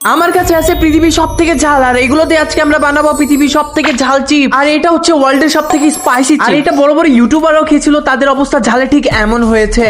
আমার কাছে আছে পৃথিবীর সব থেকে ঝাল, আর এগুলোতে আজকে আমরা বানাবো পৃথিবীর সব থেকে ঝাল চিপ। আর এটা হচ্ছে ওয়ার্ল্ডের সব থেকে স্পাইসি চিপ। আর এটা বড় বড় ইউটিউবারও খেয়েছিল, তাদের অবস্থা ঝালে ঠিক এমন হয়েছে।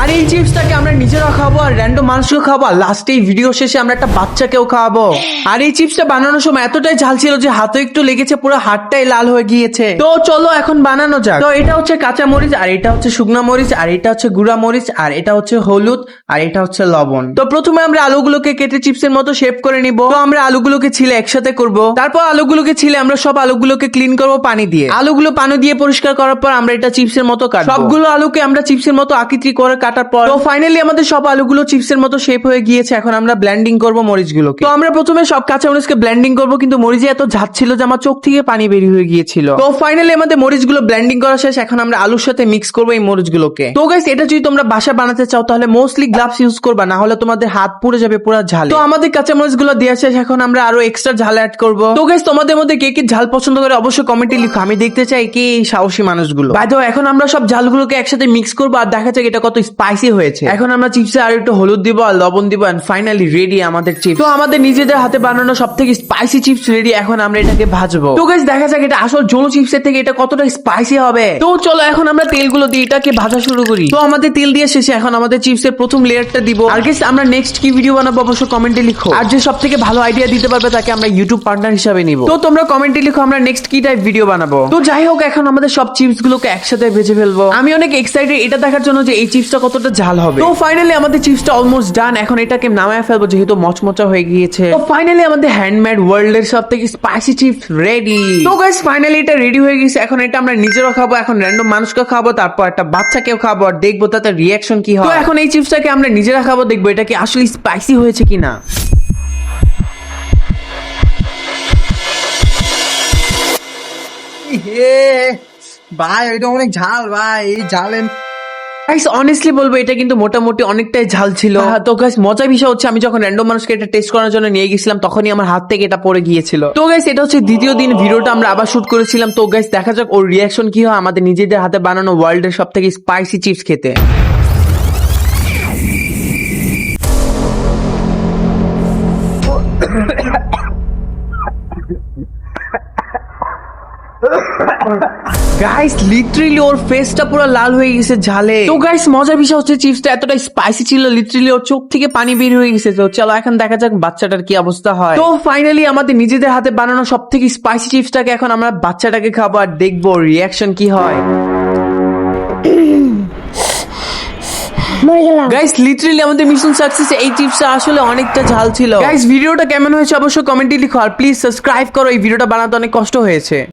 আর এই চিপসটাকে আমরা নিজেরা খাবো, আর র্যান্ডম মানুষকেও খাবো, আর লাস্টে এই ভিডিও শেষে আমরা একটা বাচ্চাকেও খাওয়াবো। আর এই চিপসটা বানানোর সময় এতটাই ঝাল ছিল যে হাতে একটু লেগেছে, পুরো হাতটাই লাল হয়ে গিয়েছে। তো চলো এখন বানানো যাক। তো এটা হচ্ছে কাঁচা মরিচ, আর এটা হচ্ছে শুকনো মরিচ, আর এটা হচ্ছে গুঁড়া মরিচ, আর এটা হচ্ছে হলুদ, আর এটা হচ্ছে লবণ। তো প্রথমে আমরা আলুগুলোকে কেটে চিপসের মতো শেপ করে নিব। তো আমরা আলুগুলোকে ছিলে একসাথে করব। তারপর আলুগুলোকে ছিলে আমরা সব আলুগুলোকে ক্লিন করবো পানি দিয়ে। আলুগুলো পানি দিয়ে পরিষ্কার করার পর আমরা এটা চিপসের মতো কাটবো। সবগুলো আলুকে আমরা চিপসের মতো আকৃতি করে কাটার পর তো ফাইনালি আমাদের সব আলুগুলো চিপসের মতো শেপ হয়ে গিয়েছে। এখন আমরা ব্লেন্ডিং করব মরিচগুলোকে। তো আমরা প্রথমে সব কাঁচা মরিচকে ব্লেন্ডিং করব, কিন্তু মরিচে এত ঝাঁজ ছিল যে আমার চোখ থেকে পানি বেরিয়ে হয়ে গিয়েছিল। তো ফাইনালি আমাদের মরিচগুলো ব্লেন্ডিং করা শেষ। এখন আমরা আলুর সাথে মিক্স করবো এই মরিচগুলোকে। তো গাইস, এটা যদি তোমরা বাসা বানাতে চাও তাহলে মোস্টলি গ্লাভস ইউজ করবা, না হলে তোমাদের হাত পুড়ে যাবে পুরো ঝাল। তো আমাদের কাঁচা মরিচগুলো দেওয়া শেষ। এখন আমরা আরো এক্সট্রা ঝাল অ্যাড করব। তো গাইস, তোমাদের মধ্যে কে কে ঝাল পছন্দ করে অবশ্যই কমেন্টে লিখো, আমি দেখতে চাই কে এই সাহসী মানুষগুলো। বাই দ্য ওয়ে, এখন আমরা সব ঝালগুলোকে একসাথে মিক্স করবো আর দেখা যাক এটা কত স্পাইসি হয়েছে। এখন আমরা চিপসে আর একটু হলুদ দিব আর লবণ দিব, এন্ড ফাইনালি রেডি আমাদের চিপস। তো আমাদের নিজেদের হাতে বানানো সব থেকে স্পাইসি চিপস রেডি। এখন আমরা এটাকে ভাজবো। তো গাইস, দেখা যাক এটা আসল জোলো চিপসের থেকে এটা কতটা স্পাইসি হবে। তো চলো এখন আমরা তেলগুলো দিয়ে এটাকে ভাজা শুরু করি। তো আমাদের তেল দিয়ে শেষে এখন আমাদের চিপসের প্রথম লেয়ারটা দিব। আর গাইস, আমরা নেক্সট কি ভিডিও বানাবো অবশ্যই কমেন্টে লিখো, আর যে সব থেকে ভালো আইডিয়া দিতে পারবে তাকে আমরা ইউটিউব পার্টনার হিসাবে নিব। তো তোমরা কমেন্টে লিখো আমরা নেক্সট কি টাইপ ভিডিও বানাবো। তো যাই হোক, এখন আমাদের সব চিপস গুলোকে একসাথে ভেজে ফেলবো। আমি অনেক এক্সাইটেড এটা দেখার জন্য যে এই চিপসটা কতটা ঝাল হবে। তো ফাইনালি আমাদের চিপসটা অলমোস্ট ডান। এখন এটাকে নামায় ফেলবো যেহেতু মচমচা হয়ে গিয়েছে। তো ফাইনালি আমাদের হ্যান্ডমেড ওয়ার্ল্ডের সব থেকে স্পাইসি চিপস রেডি। তো গাইস, ফাইনালি এটা রেডি হয়ে গেছে। এখন এটা আমরা নিজেরও খাবো, এখন র্যান্ডম মানুষকে খাবো, তারপর একটা বাচ্চাকেও খাবো, আর দেখবো তাদের রিয়াকশন কি হয়। তো এখন এই চিপসটাকে আমরা নিজেরা খাবো, দেখবো এটা কি আসলে স্পাইসি হয়েছে কিনা। ভাই এটা অনেক ঝাল ভাই, এই ঝালে গাইস অনেস্টলি বলবো এটা কিন্তু মোটামুটি অনেকটাই ঝাল ছিল। তো গাইস, মজার বিষয় হচ্ছে আমি যখন র্যান্ডম মানুষকে এটা টেস্ট করার জন্য নিয়ে গেছিলাম তখনই আমার হাত থেকে এটা পড়ে গিয়েছিল। তো গাইস, এটা হচ্ছে দ্বিতীয় দিন ভিডিওটা আমরা আবার শুট করেছিলাম। তো গাইস, দেখা যাক ওর রিয়াকশন কি হয় আমাদের নিজেদের হাতে বানানো ওয়ার্ল্ডের সব থেকে স্পাইসি চিপস খেতে। গাইস লিটারালি ওর ফেসটা পুরো লাল হয়ে গেছে ঝালে। তো গাইস, মজার বিষয় হচ্ছে চিপসটা এতটা স্পাইসি ছিল লিটারালি ওর চোখ থেকে পানি বের হয়ে গেছে। তো চলো এখন দেখা যাক বাচ্চাটার কি অবস্থা হয়। তো ফাইনালি আমাদের নিজেদের হাতে বানানো সব থেকে স্পাইসি চিপসটাকে এখন আমরা বাচ্চাটাকে খাবো আর দেখবো রিয়াকশন কি হয়। গাইস লিটারালি আমাদের মিশন সাকসেস। এই চিপসটা আসলে অনেকটা ঝাল ছিল। গাইস ভিডিওটা কেমন হয়েছে অবশ্যই কমেন্টে লিখো, আর প্লিজ সাবস্ক্রাইব করো, এই ভিডিওটা বানাতে অনেক কষ্ট হয়েছে।